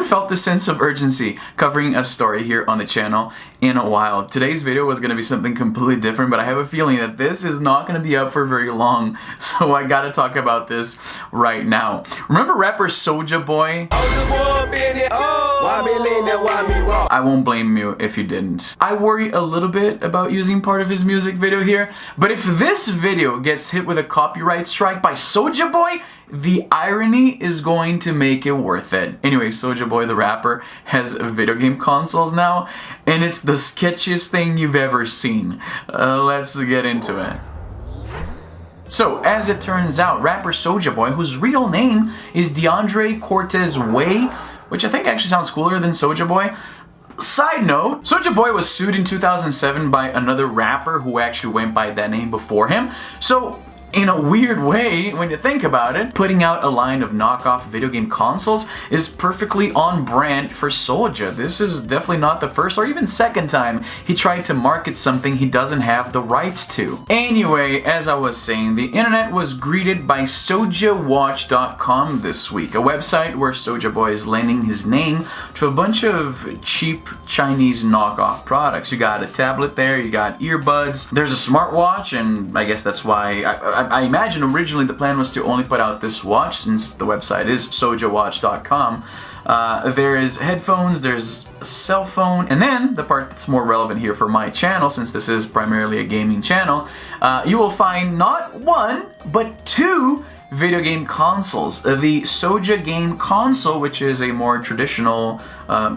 haven't felt this sense of urgency covering a story here on the channel in a while. Today's video was going to be something completely different, but I have a feeling that this is not going to be up for very long, so I gotta talk about this right now. Remember rapper SOULJA BOY? I won't blame you if you didn't. I worry a little bit about using part of his music video here, but if this video gets hit with a copyright strike by SOULJA BOY, the irony is going to make it worth it. Anyway, SOULJA BOY the rapper has video game consoles now, and it's the sketchiest thing you've ever seen. Let's get into it. So, as it turns out, rapper SOULJA BOY, whose real name is DeAndre Cortez Way, which I think actually sounds cooler than SOULJA BOY. Side note, SOULJA BOY was sued in 2007 by another rapper who actually went by that name before him. So, in a weird way, when you think about it, putting out a line of knockoff video game consoles is perfectly on brand for SOULJA. This is definitely not the first or even second time he tried to market something he doesn't have the rights to. Anyway, as I was saying, the internet was greeted by SOULJAWatch.com this week, a website where SOULJA BOY is lending his name to a bunch of cheap Chinese knockoff products. You got a tablet there, you got earbuds, there's a smartwatch, and I guess that's why I imagine originally the plan was to only put out this watch, since the website is SOULJAWatch.com. There is headphones, there's a cell phone, and then the part that's more relevant here for my channel, since this is primarily a gaming channel, you will find not one, but two video game consoles. The SOULJA Game Console, which is a more traditional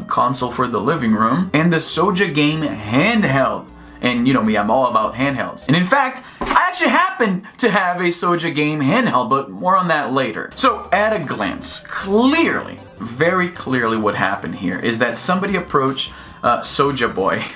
console for the living room, and the SOULJA Game Handheld. And you know me, I'm all about handhelds. And in fact, I actually happen to have a SOULJA Game handheld, but more on that later. So at a glance, clearly, very clearly what happened here is that somebody approached SOULJA BOY,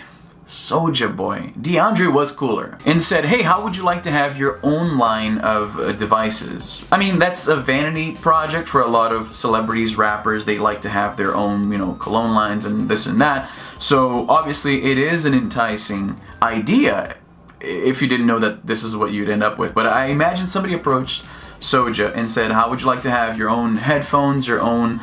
DeAndre was cooler, and said, hey, how would you like to have your own line of devices? I mean, that's a vanity project for a lot of celebrities, rappers. They like to have their own, cologne lines and this and that. So obviously it is an enticing idea if you didn't know that this is what you'd end up with. But I imagine somebody approached SOULJA and said, how would you like to have your own headphones, your own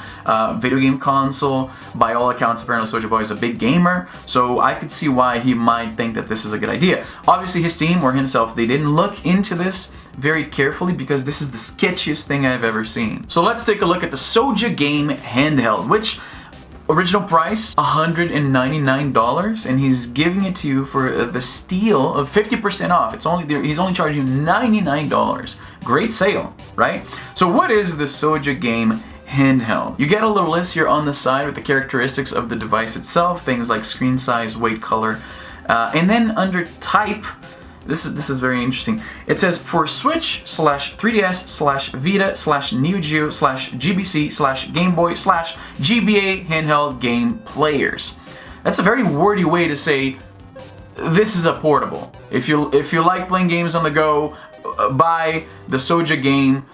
video game console? By all accounts, apparently SOULJA BOY is a big gamer, so I could see why he might think that this is a good idea. Obviously his team or himself, they didn't look into this very carefully because this is the sketchiest thing I've ever seen. So let's take a look at the SOULJA Game Handheld, which original price $199, and he's giving it to you for the steal of 50% off. He's only charging you $99. Great sale, right? So what is the SOULJA Game Handheld? You get a little list here on the side with the characteristics of the device itself, things like screen size, weight, color, and then under type, this is very interesting. It says for Switch /3DS /Vita /Neo Geo /GBC Game Boy /GBA handheld game players. That's a very wordy way to say this is a portable. If you like playing games on the go, buy the SOULJA Game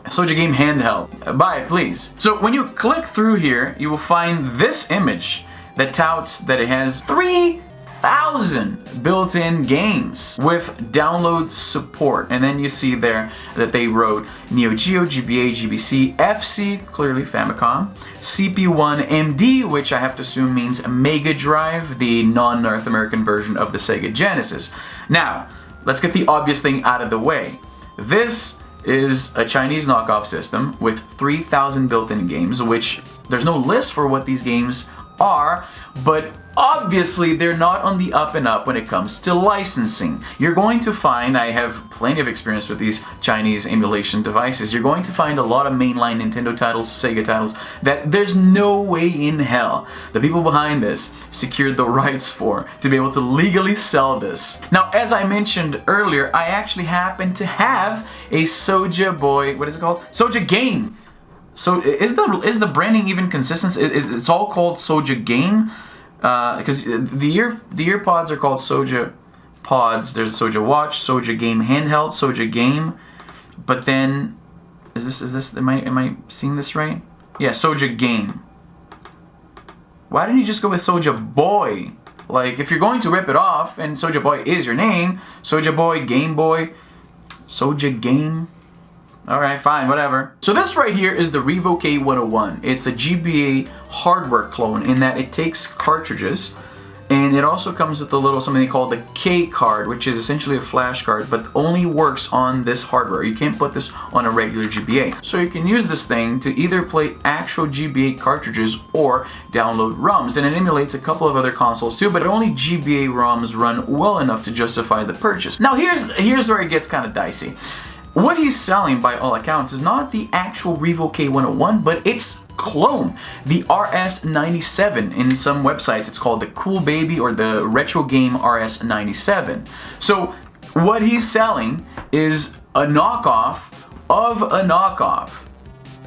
Handheld. Buy it, please. So when you click through here, you will find this image that touts that it has 3,000 built-in games with download support, and then you see there that they wrote Neo Geo, GBA, GBC, FC, clearly Famicom, CP1 MD, which I have to assume means Mega Drive, the non-North American version of the Sega Genesis. Now, let's get the obvious thing out of the way. This is a Chinese knockoff system with 3,000 built-in games, which there's no list for what these games are, but obviously they're not on the up and up when it comes to licensing. You're going to find, I have plenty of experience with these Chinese emulation devices, you're going to find a lot of mainline Nintendo titles, Sega titles, that there's no way in hell the people behind this secured the rights for to be able to legally sell this. Now, as I mentioned earlier, I actually happen to have a SOULJA BOY, what is it called? SOULJA Game. So is the branding even consistent? It's all called SOULJA Game, because the ear pods are called SOULJA Pods. There's a SOULJA Watch, SOULJA Game Handheld, SOULJA Game, but then is this am I seeing this right? Yeah, SOULJA Game. Why didn't you just go with SOULJA Boy? Like, if you're going to rip it off and SOULJA Boy is your name, SOULJA Boy, Game Boy, SOULJA Game. Alright, fine, whatever. So this right here is the Revo K101. It's a GBA hardware clone in that it takes cartridges, and it also comes with a little something they call the K card, which is essentially a flash card, but only works on this hardware. You can't put this on a regular GBA. So you can use this thing to either play actual GBA cartridges or download ROMs. And it emulates a couple of other consoles too, but only GBA ROMs run well enough to justify the purchase. Now here's where it gets kind of dicey. What he's selling, by all accounts, is not the actual Revo K101, but its clone, the RS97. In some websites, it's called the Cool Baby or the Retro Game RS97. So what he's selling is a knockoff of a knockoff.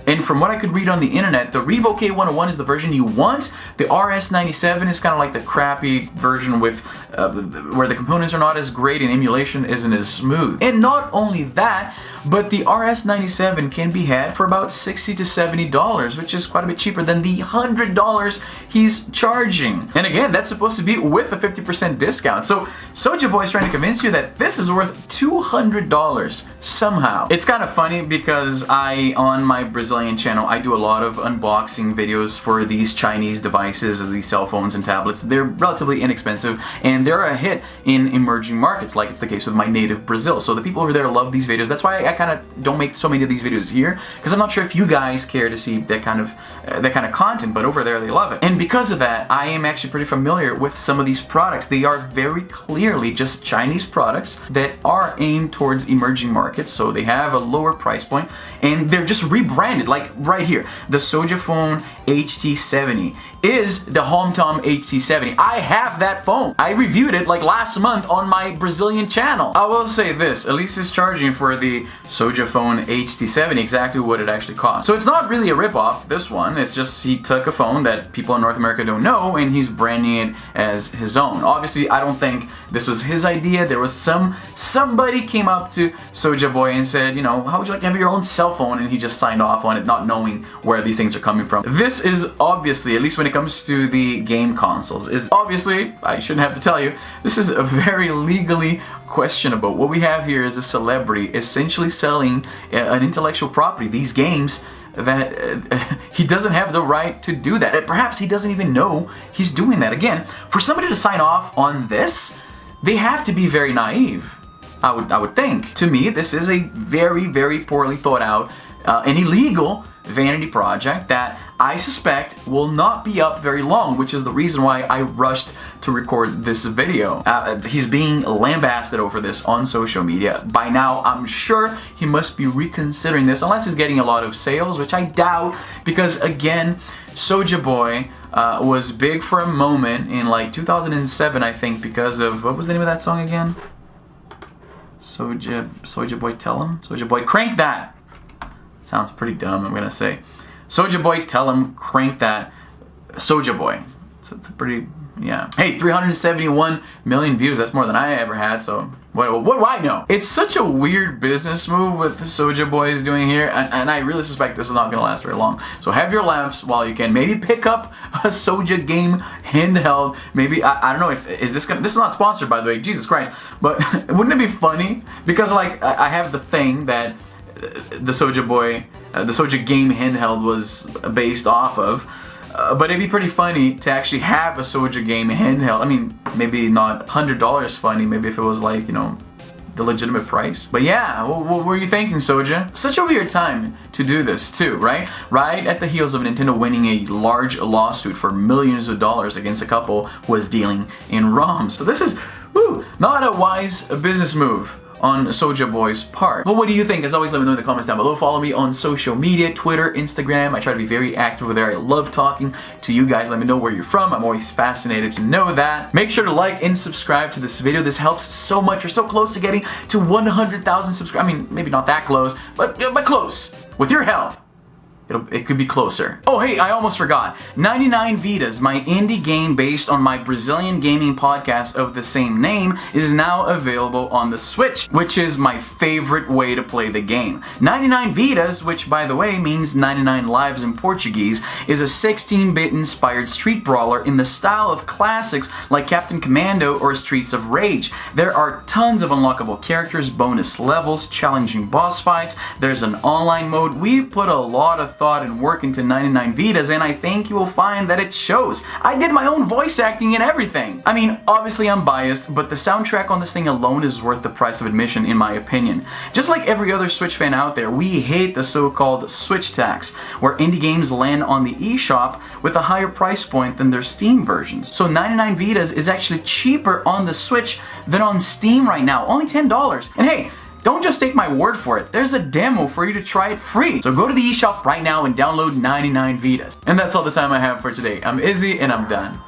And from what I could read on the internet, the Revo K101 is the version you want. The RS97 is kind of like the crappy version with where the components are not as great and emulation isn't as smooth. And not only that, but the RS97 can be had for about $60 to $70, which is quite a bit cheaper than the $100 he's charging. And again, that's supposed to be with a 50% discount. So Soulja Boy is trying to convince you that this is worth $200 somehow. It's kind of funny because on my Brazilian channel, I do a lot of unboxing videos for these Chinese devices, these cell phones and tablets. They're relatively inexpensive and they're a hit in emerging markets, like it's the case with my native Brazil. So the people over there love these videos. That's why I kind of don't make so many of these videos here, because I'm not sure if you guys care to see that kind of content, but over there they love it. And because of that, I am actually pretty familiar with some of these products. They are very clearly just Chinese products that are aimed towards emerging markets, so they have a lower price point, and they're just rebranded. Like right here, the Soulja phone HT70 is the HomeTom HT70. I have that phone. I reviewed it like last month on my Brazilian channel. I will say this, at least it's charging for the Soulja phone HT70 exactly what it actually costs. So it's not really a ripoff, this one. It's just he took a phone that people in North America don't know and he's branding it as his own. Obviously, I don't think this was his idea. There was somebody came up to Soulja Boy and said, you know, how would you like to have your own cell phone? And he just signed off on it, not knowing where these things are coming from. This is obviously, at least when it comes to the game consoles, is obviously, I shouldn't have to tell you, this is a very legally questionable. What we have here is a celebrity essentially selling an intellectual property, these games, that he doesn't have the right to do that. And perhaps he doesn't even know he's doing that. Again, for somebody to sign off on this, they have to be very naive, I would think. To me, this is a very, very poorly thought out and illegal vanity project that I suspect will not be up very long, which is the reason why I rushed to record this video. He's being lambasted over this on social media. By now, I'm sure he must be reconsidering this, unless he's getting a lot of sales, which I doubt, because again, Soulja Boy was big for a moment in like 2007, I think, because of, what was the name of that song again? Soulja Boy Tell Him? Soulja Boy Crank That! Sounds pretty dumb, I'm gonna say. Soulja Boy Tell Him Crank That. Soulja Boy. It's a pretty, yeah. Hey, 371 million views, that's more than I ever had, so what do I know? It's such a weird business move what Soulja Boy is doing here, and I really suspect this is not gonna last very long. So have your lamps while you can. Maybe pick up a Soulja game handheld. Maybe, I don't know, this is not sponsored, by the way, Jesus Christ, but wouldn't it be funny? Because like, I have the thing that the Soulja Boy, the Soulja game handheld was based off of, but it'd be pretty funny to actually have a Soulja game handheld. I mean, maybe not $100 funny, maybe if it was like, you know, the legitimate price. But yeah, what were you thinking, Soulja? Such a weird time to do this too, right? Right at the heels of Nintendo winning a large lawsuit for millions of dollars against a couple who was dealing in ROMs. So this is, not a wise business move on Soulja Boy's part. But what do you think? As always, let me know in the comments down below. Follow me on social media, Twitter, Instagram. I try to be very active over there. I love talking to you guys. Let me know where you're from. I'm always fascinated to know that. Make sure to like and subscribe to this video. This helps so much. We're so close to getting to 100,000 subscribers. I mean, maybe not that close, but close. With your help, It could be closer. Oh hey, I almost forgot. 99 Vidas, my indie game based on my Brazilian gaming podcast of the same name, is now available on the Switch, which is my favorite way to play the game. 99 Vidas, which by the way means 99 lives in Portuguese, is a 16-bit inspired street brawler in the style of classics like Captain Commando or Streets of Rage. There are tons of unlockable characters, bonus levels, challenging boss fights, there's an online mode. We put a lot of thought and work into 99 Vidas, and I think you will find that it shows. I did my own voice acting and everything. I mean, obviously I'm biased, but the soundtrack on this thing alone is worth the price of admission in my opinion. Just like every other Switch fan out there, we hate the so-called Switch tax, where indie games land on the eShop with a higher price point than their Steam versions. So 99 Vidas is actually cheaper on the Switch than on Steam right now, only $10. And hey, don't just take my word for it, there's a demo for you to try it free. So go to the eShop right now and download 99 Vidas. And that's all the time I have for today. I'm Izzy and I'm done.